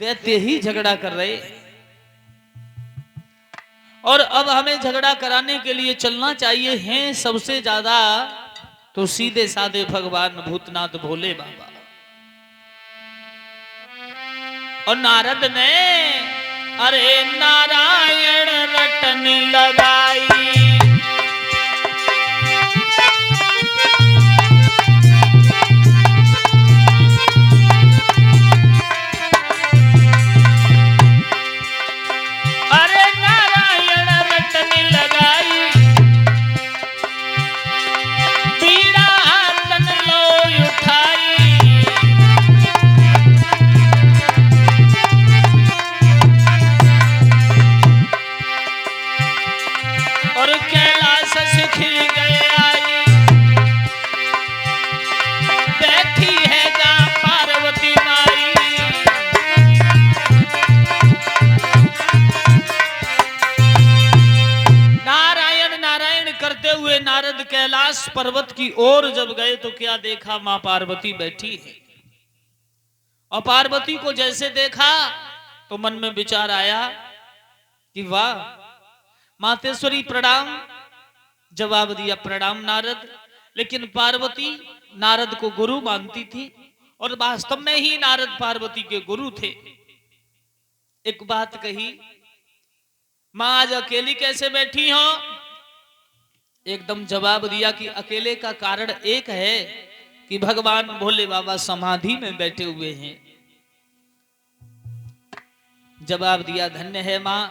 दैत्य ही झगड़ा कर रहे, और अब हमें झगड़ा कराने के लिए चलना चाहिए हैं सबसे ज्यादा तो सीधे साधे भगवान भूतनाथ भोले बाबा। और नारद ने अरे नारायण रटन लगाई, अरे नारायण रटन लगाई, पीड़ा तन लो उठाई, और कैलाश सिखी गए आई, बैठी है जा पार्वती माई। नारायण नारायण करते हुए नारद कैलाश पर्वत की ओर जब गए तो क्या देखा, मां पार्वती बैठी है। और पार्वती को जैसे देखा तो मन में विचार आया कि वाह मातेश्वरी प्रणाम। जवाब दिया प्रणाम नारद। लेकिन पार्वती नारद को गुरु मानती थी और वास्तव में ही नारद पार्वती के गुरु थे। एक बात कही, मां आज अकेली कैसे बैठी हो? एकदम जवाब दिया कि अकेले का कारण एक है कि भगवान भोले बाबा समाधि में बैठे हुए हैं। जवाब दिया धन्य है मां,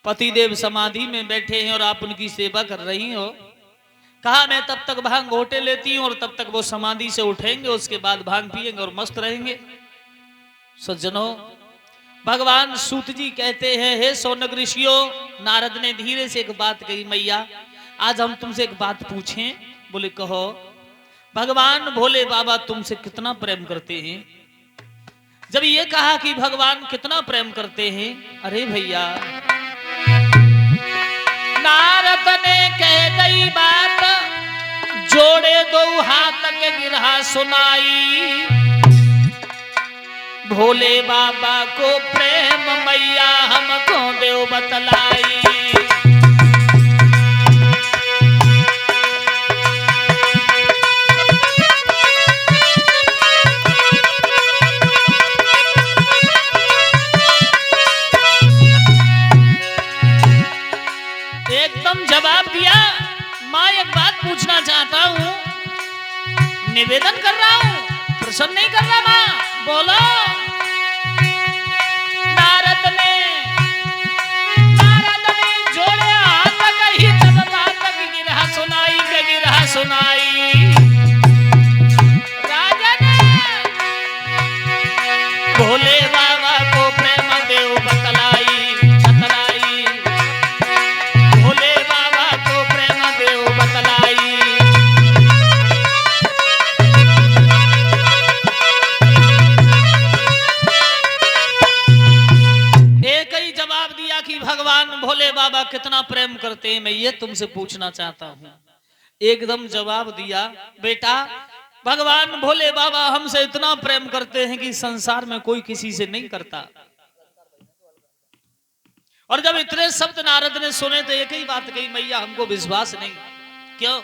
पतिदेव समाधि में बैठे हैं और आप उनकी सेवा कर रही हो। कहा मैं तब तक भांग घोटे लेती हूं और तब तक वो समाधि से उठेंगे, उसके बाद भांग पिएंगे और मस्त रहेंगे। सज्जनों, भगवान सूत जी कहते हैं, हे सौनक ऋषियों, नारद ने धीरे से एक बात कही, मैया आज हम तुमसे एक बात पूछें? बोले कहो। भगवान भोले बाबा तुमसे कितना प्रेम करते हैं? जब ये कहा कि भगवान कितना प्रेम करते हैं, अरे भैया नारद ने कह गई बात, जोड़े दो हाथ के गिरहा सुनाई। भोले बाबा को प्रेम मैया हमको देव बतलाई। एकदम जवाब दिया, मां एक बात पूछना चाहता हूं, निवेदन कर रहा हूं, प्रसन्न नहीं कर रहा मां, बोलो। नारद ने जोड़े हाथ कही तब बात की गिरहा सुनाई, के गिरहा सुनाई। राजा ने भोले बाबा को प्रेम देव बतलाई। भगवान भोले बाबा कितना प्रेम करते हैं, मैं ये तुमसे पूछना चाहता हूं। एकदम जवाब दिया, बेटा भगवान भोले बाबा हमसे इतना प्रेम करते हैं कि संसार में कोई किसी से नहीं करता। और जब इतने शब्द नारद ने सुने तो एक ही बात कही, मैया हमको विश्वास नहीं। क्यों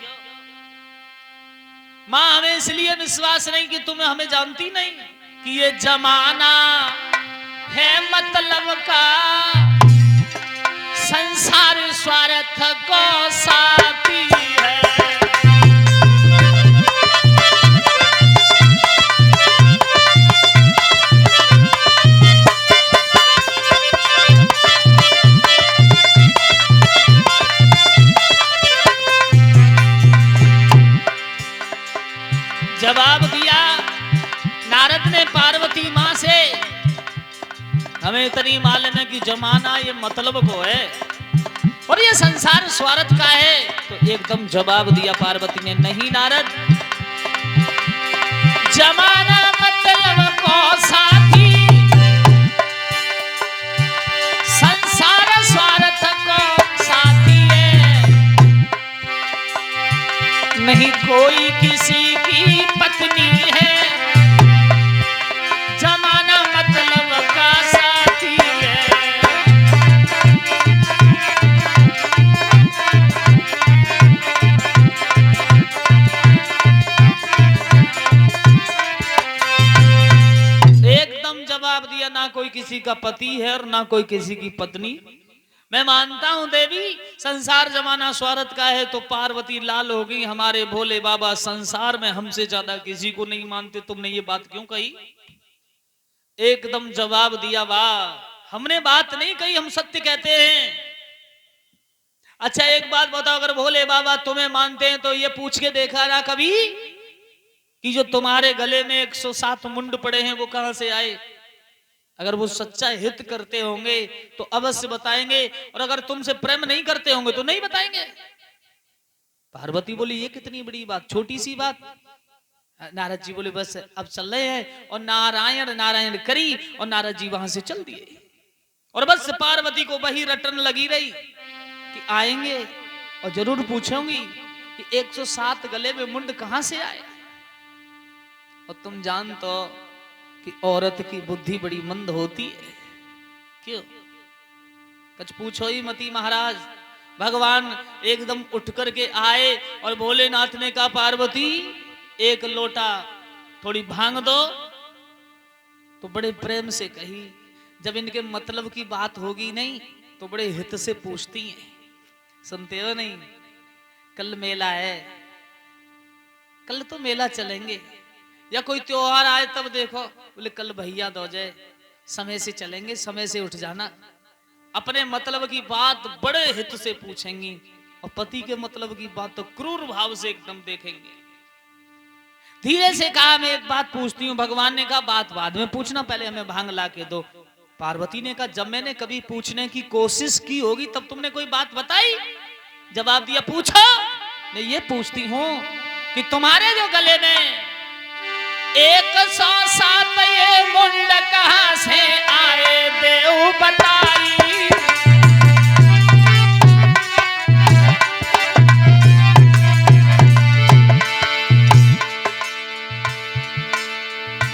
मां? हमें इसलिए विश्वास नहीं कि तुम्हें हमें जानती नहीं कि ये जमाना है मतलब का, संसार स्वार्थ को साथी है। जवाब दिया नारद ने पार्वती मां से, हमें इतनी मालूम है कि जमाना ये मतलब को है और ये संसार स्वार्थ का है। तो एकदम जवाब दिया पार्वती ने, नहीं नारद, जमाना मतलब को साथी, संसार स्वार्थ को साथी है। नहीं कोई किसी की पत्नी है, जमाना मतलब दिया, ना कोई किसी का पति है और ना कोई किसी की पत्नी। मैं मानता हूं देवी संसार जमाना स्वार्थ का है, तो पार्वती लाल हो गई, हमारे भोले बाबा संसार में हमसे ज्यादा किसी को नहीं मानते। तुमने ये बात क्यों कही? एकदम जवाब दिया, वाह, हमने बात नहीं कही, हम सत्य कहते हैं। अच्छा एक बात बताओ, अगर भोले बाबा तुम्हें मानते हैं तो ये पूछ के देखा ना कभी कि जो तुम्हारे गले में 107 मुंड पड़े हैं वो कहां से आए? अगर वो सच्चा हित करते होंगे तो अवश्य बताएंगे, और अगर तुमसे प्रेम नहीं करते होंगे तो नहीं बताएंगे। पार्वती बोली ये कितनी बड़ी बात, छोटी सी बात। नारद जी बोले बस अब चल रहे हैं, और नारायण नारायण करी और नारद जी वहां से चल दिए। और बस पार्वती को वही रटन लगी रही कि आएंगे और जरूर पूछूंगी कि 107 गले में मुंड कहां से आए। और तुम जान तो कि औरत की बुद्धि बड़ी मंद होती है। क्यों? कुछ पूछो ही मती महाराज। भगवान एकदम उठ करके आए और भोलेनाथ ने कहा पार्वती एक लोटा थोड़ी भांग दो। तो बड़े प्रेम से कही। जब इनके मतलब की बात होगी नहीं तो बड़े हित से पूछती हैं, सुनते हो नहीं? कल मेला है, कल तो मेला चलेंगे, या कोई त्योहार आए तब देखो। बोले कल भैया दो जाए, समय से चलेंगे, समय से उठ जाना। अपने मतलब की बात बड़े हित से पूछेंगी, और पति के मतलब की बात तो क्रूर भाव से एकदम देखेंगे। धीरे से कहा मैं एक बात पूछती हूँ। भगवान ने कहा बात बाद में पूछना, पहले हमें भांग ला के दो। पार्वती ने कहा जब मैंने कभी पूछने की कोशिश की होगी तब तुमने कोई बात बताई? जवाब दिया पूछो। मैं ये पूछती हूँ कि तुम्हारे जो गले में 107 ये मुंड कहां से आए, देव बताई।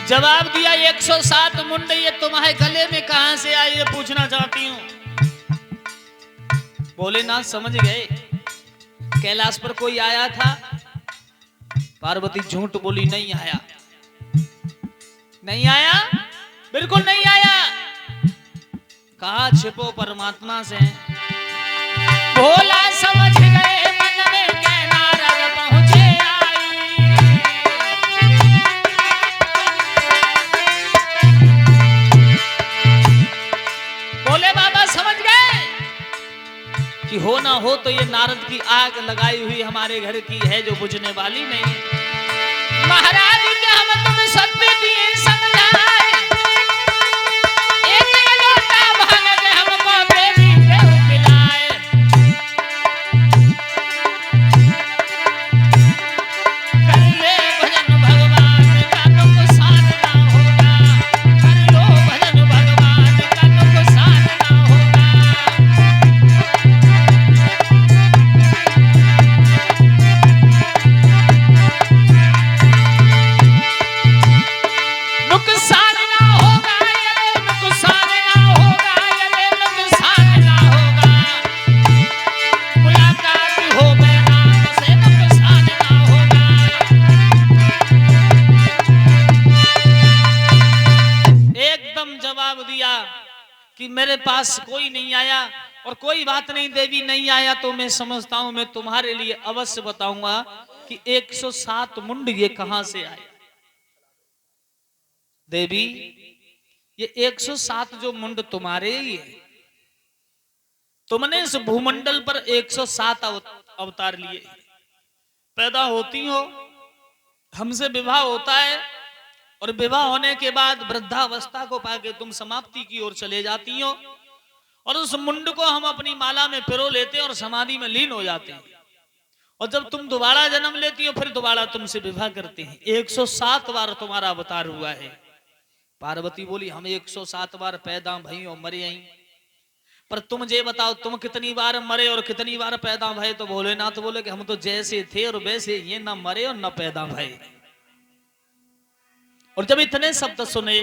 जवाब दिया 107 मुंड ये तुम्हारे गले में कहां से आए, ये पूछना चाहती हूं। भोलेनाथ समझ गए कैलाश पर कोई आया था। पार्वती झूठ बोली नहीं आया, नहीं आया, बिल्कुल नहीं आया। कहा छिपो परमात्मा से। भोला समझ गए मन में के नारद पहुंचे आई। भोले बाबा समझ गए कि हो ना हो तो ये नारद की आग लगाई हुई हमारे घर की है जो बुझने वाली नहीं। महाराज क्या हम तुम्हें सत्य दिए समझाए, एक लोटा भांग के हमको देवी देव पिलाए। कर ले भजन भगवान का नुकसान ना होगा, कर लो भजन भगवान का नुकसान ना होगा। नुकसान ना होगा, ये नुकसान ना होगा, ये नुकसान ना होगा। मुलाकात हो गए राम से, नुकसान ना होगा। एकदम जवाब दिया कि मेरे पास कोई नहीं आया, और कोई बात नहीं देवी नहीं आया तो मैं समझता हूं मैं तुम्हारे लिए अवश्य बताऊंगा कि 107 मुंड ये कहां से आए। देवी ये 107 जो मुंड तुम्हारे ही है, तुमने इस भूमंडल पर 107 अवतार लिए। पैदा होती हो, हमसे विवाह होता है, और विवाह होने के बाद वृद्धावस्था को पाके तुम समाप्ति की ओर चले जाती हो, और उस मुंड को हम अपनी माला में पिरो लेते हैं और समाधि में लीन हो जाते हैं। और जब तुम दोबारा जन्म लेती हो फिर दोबारा तुमसे विवाह करते हैं। 107 बार तुम्हारा अवतार हुआ है। पार्वती बोली हम 107 बार पैदा भई और मरे आई, पर तुम ये बताओ तुम कितनी बार मरे और कितनी बार पैदा भये? तो भोलेनाथ बोले कि हम तो जैसे थे और वैसे ये न मरे और न पैदा भये। और जब इतने शब्द सुने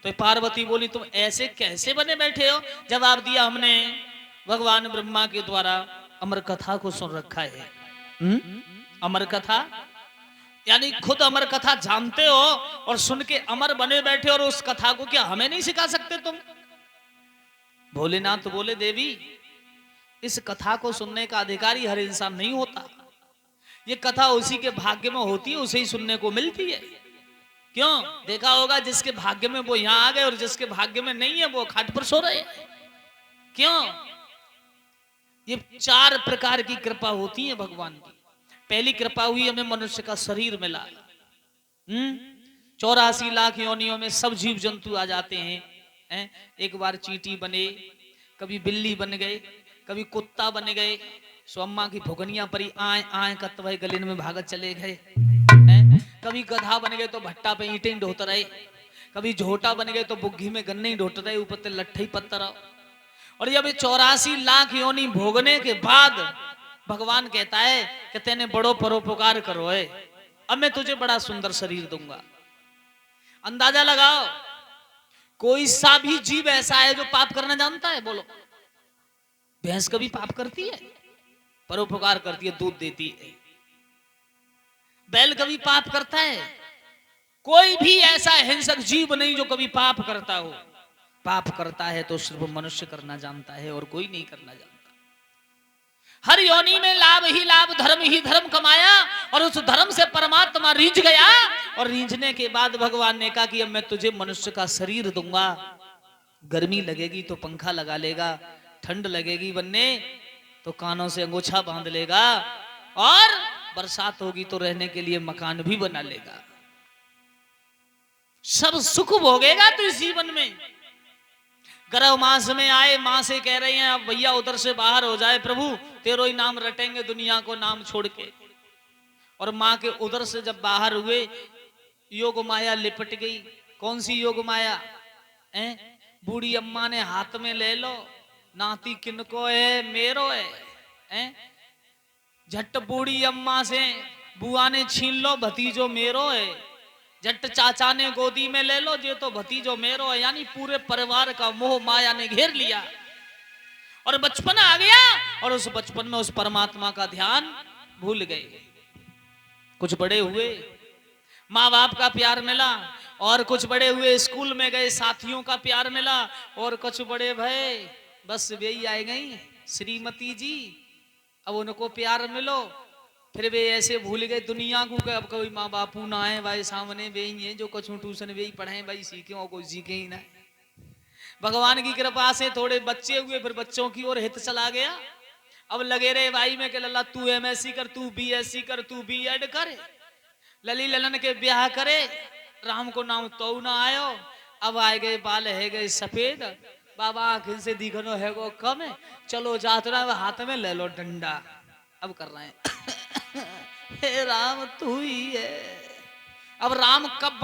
तो पार्वती बोली तुम ऐसे कैसे बने बैठे हो? जवाब दिया हमने भगवान ब्रह्मा के द्वारा अमर कथा को सुन रखा है। अमर कथा यानी खुद अमर कथा जानते हो और सुन के अमर बने बैठे, और उस कथा को क्या हमें नहीं सिखा सकते तुम? भोलेनाथ बोले, देवी इस कथा को सुनने का अधिकारी हर इंसान नहीं होता, ये कथा उसी के भाग्य में होती है, उसे ही सुनने को मिलती है। क्यों? देखा होगा जिसके भाग्य में वो यहां आ गए और जिसके भाग्य में नहीं है वो खाट पर सो रहे हैं। क्यों? ये 4 प्रकार की कृपा होती है भगवान की। पहली कृपा हुई हमें मनुष्य का शरीर मिला। 84 लाख योनियों में सब जीव जंतु आ जाते हैं। एक बार चींटी बने, कभी बिल्ली बन गए, कभी कुत्ता बन गए, सो अम्मा की भुगनिया परी आए आए कतवे गलिन में भागत चले गए। कभी गधा बन गए तो भट्टा पे ईंटें ढोते रहे, कभी झोटा बन गए तो बुग्घी में गन्ने ढोते रहे, ऊपर ते लट्ठे पत्थर। और जब 84 लाख योनि भोगने के बाद भगवान कहता है कि तेने बड़ो परोपकार करो है, अब मैं तुझे बड़ा सुंदर शरीर दूंगा। अंदाजा लगाओ, कोई सा भी जीव ऐसा है जो पाप करना जानता है? बोलो। भैंस कभी पाप करती है? परोपकार करती है, दूध देती है। बैल कभी पाप करता है? कोई भी ऐसा हिंसक जीव नहीं जो कभी पाप करता हो। पाप करता है तो सिर्फ मनुष्य करना जानता है और कोई नहीं करना जानता। हर योनि में लाभ ही लाभ, धर्म ही धर्म कमाया, और उस धर्म से परमात्मा रीझ गया, और रीझने के बाद भगवान ने कहा कि अब मैं तुझे मनुष्य का शरीर दूंगा। गर्मी लगेगी तो पंखा लगा लेगा, ठंड लगेगी बनने तो कानों से अंगोछा बांध लेगा, और बरसात होगी तो रहने के लिए मकान भी बना लेगा। सब सुख भोगेगा तो इस जीवन में। गर्भ मास में आए, मां से कह रहे हैं अब भैया उधर से बाहर हो जाए प्रभु, तेरो ही नाम रटेंगे दुनिया को नाम छोड़ के। और मां के उधर से जब बाहर हुए, योग माया लिपट गई। कौन सी योग माया? बूढ़ी अम्मा ने हाथ में ले लो, नाती किनको है? मेरो है। झट बूढ़ी अम्मा से बुआ ने छीन लो, भतीजो मेरो है। झट चाचा ने गोदी में ले लो, जे तो भतीजो मेरो है। यानी पूरे परिवार का मोह माया ने घेर लिया, और बचपन आ गया, और उस बचपन में उस परमात्मा का ध्यान भूल गए। कुछ बड़े हुए, माँ बाप का प्यार मिला, और कुछ बड़े हुए स्कूल में गए, साथियों का प्यार मिला, और कुछ बड़े भय बस वे ही आए गई श्रीमती जी, अब उनको प्यार मिलो, फिर वे ऐसे भूल गए दुनिया को। अब कोई माँ बापू ना है भाई सामने, वे ही है जो कुछ ट्यूशन वे ही पढ़े भाई, सीखे और कोई सीखे ही ना। भगवान की कृपा से थोड़े बच्चे हुए, फिर बच्चों की ओर हित चला गया। अब लगे रहे भाई में कि लल्ला तू MSc कर, तू BSc कर, तू B.Ed कर, लली ललन के ब्याह करे, राम को नाम तो ना आयो। अब आए गए बाल है गए सफेद, बाबा आखिर से दिखनो है वो कम है, चलो जातरा हाथ में ले लो डंडा। अब कर रहे हैं हे राम तू ही है। अब राम कब